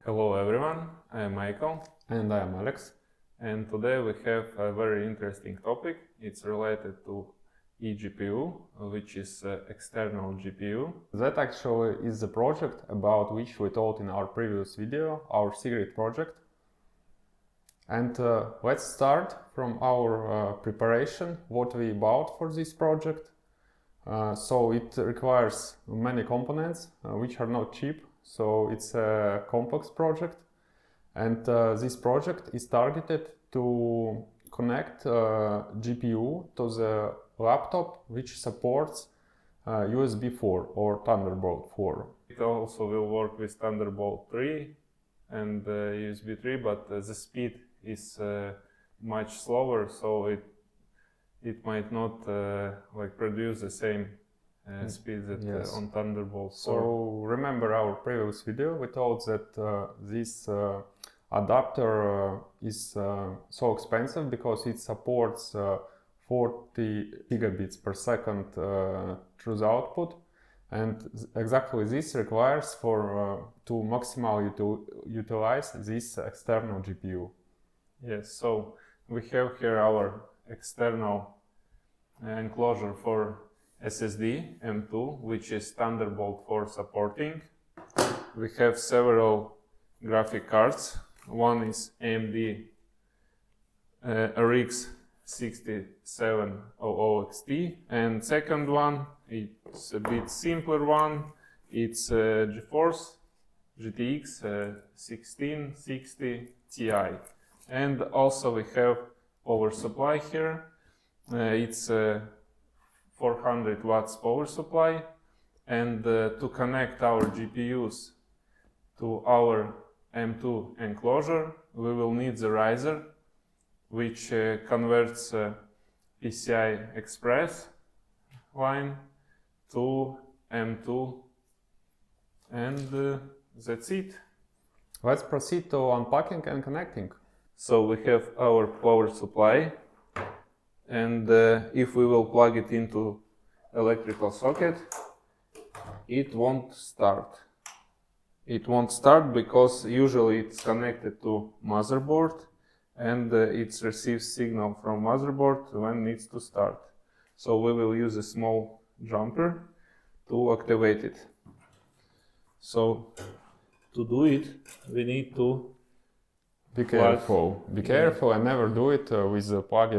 Hello everyone, I am Michael. And I am Alex. And today we have a very interesting topic. It's related to eGPU, which is external GPU. That actually is the project about which we told in our previous video, our secret project. And let's start from our preparation, what we bought for this project. So it requires many components, which are not cheap. So it's a complex project. And this project is targeted to connect GPU to the laptop which supports USB 4 or Thunderbolt 4. It also will work with Thunderbolt 3 and USB 3, but the speed is much slower, so it might not produce the same speed that on Thunderbolt 4. So remember our previous video, we told that this adapter is so expensive because it supports 40 gigabits per second through the output, and exactly this requires for to maximally utilize this external GPU. Yes, so we have here our external enclosure for SSD M.2, which is Thunderbolt 4 supporting. We have several graphic cards. One is AMD RX 6700 XT, and second one, it's a bit simpler one. It's GeForce GTX 1660 Ti. And also we have power supply here. It's 400 watts power supply, and to connect our GPUs to our M.2 enclosure, we will need the riser, which converts PCI Express line to M.2, and that's it. Let's proceed to unpacking and connecting. So we have our power supply, and if we will plug it into electrical socket, it won't start. It won't start because usually it's connected to motherboard, and it receives signal from motherboard when it needs to start. So we will use a small jumper to activate it. So to do it, we need to be careful and never do it with the plug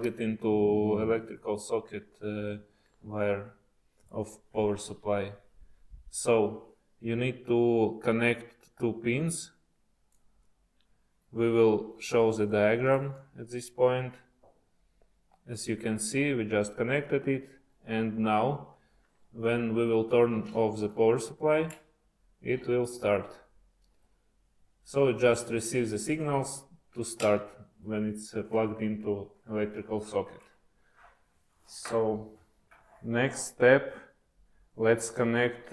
it into electrical socket wire of power supply. So you need to connect two pins. We will show the diagram at this point. As you can see, we just connected it, and now when we will turn off the power supply, it will start. So it just receives the signals to start when it's plugged into electrical socket. So next step, let's connect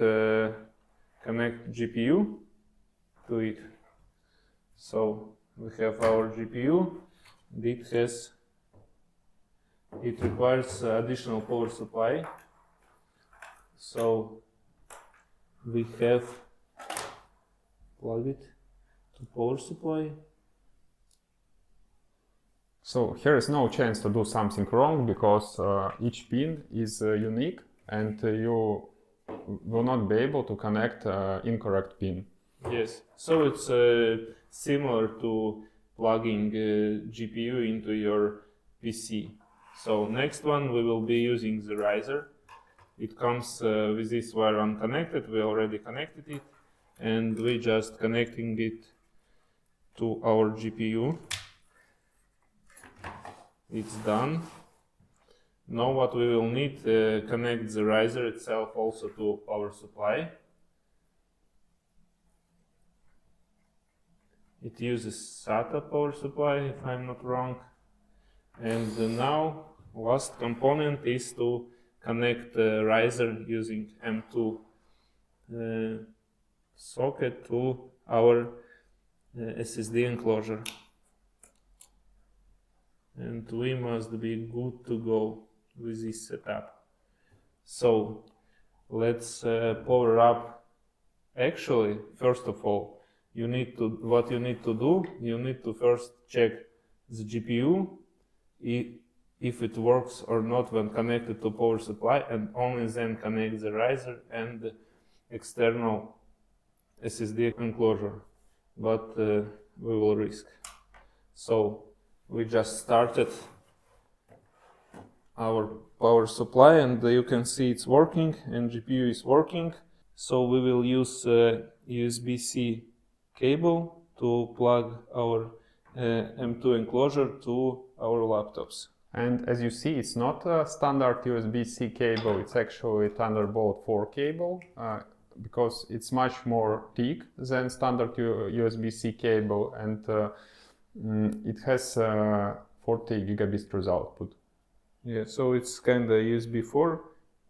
GPU to it. So we have our GPU. It requires additional power supply. So we have plugged it to power supply. So here is no chance to do something wrong because each pin is unique, and you will not be able to connect incorrect pin. Yes, so it's similar to plugging GPU into your PC. So next one, we will be using the riser. It comes with this wire unconnected. We already connected it, and we just connecting it to our GPU. It's done. Now what we will need, connect the riser itself also to power supply. It uses SATA power supply, if I'm not wrong. And now last component is to connect the riser using M.2 socket to our SSD enclosure. And we must be good to go with this setup. So let's power up Actually, first of all, you need to first check the GPU if it works or not when connected to power supply, and only then connect the riser and the external SSD enclosure. But we will risk. So we just started our power supply, and you can see it's working and GPU is working. So we will use USB-C cable to plug our M.2 enclosure to our laptops. And as you see, it's not a standard USB-C cable, it's actually Thunderbolt 4 cable, because it's much more thick than standard USB-C cable, and it has 40 gigabits through output. Yeah, so it's kind of USB 4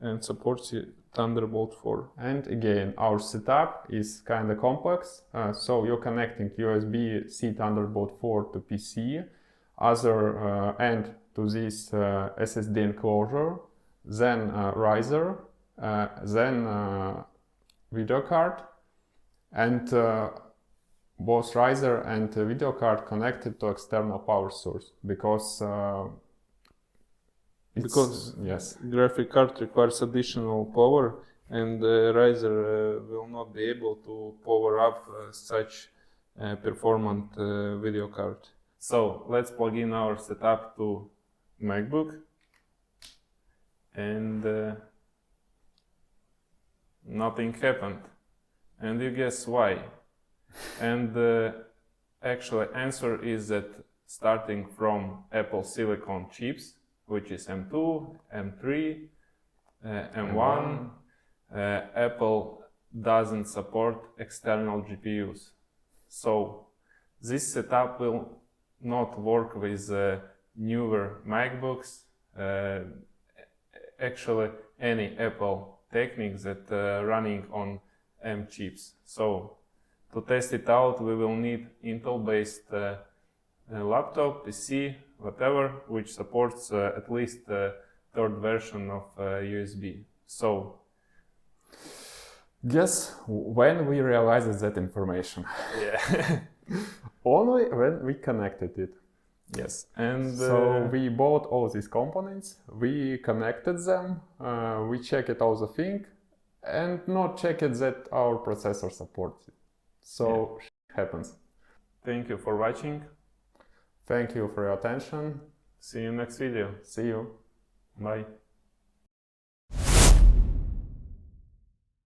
and supports Thunderbolt 4. And again, our setup is kind of complex, so you're connecting USB-C Thunderbolt 4 to PC, other end to this SSD enclosure, then riser, then video card, and both riser and video card connected to external power source, because yes, graphic card requires additional power, and riser will not be able to power up such performant video card. So let's plug in our setup to MacBook, and nothing happened. And you guess why? And actually answer is that starting from Apple Silicon chips, which is M2, M3, M1, Apple doesn't support external GPUs. So this setup will not work with newer MacBooks, actually any Apple techniques that running on M chips. So to test it out, we will need Intel-based laptop, PC, whatever, which supports at least third version of USB. So guess when we realized that information? yeah. Only when we connected it. Yes, and so we bought all these components, we connected them, we checked all the thing, and not checked that our processor supports it. So yeah. Happens. Thank you for watching. Thank you for your attention. See you next video. See you. Bye.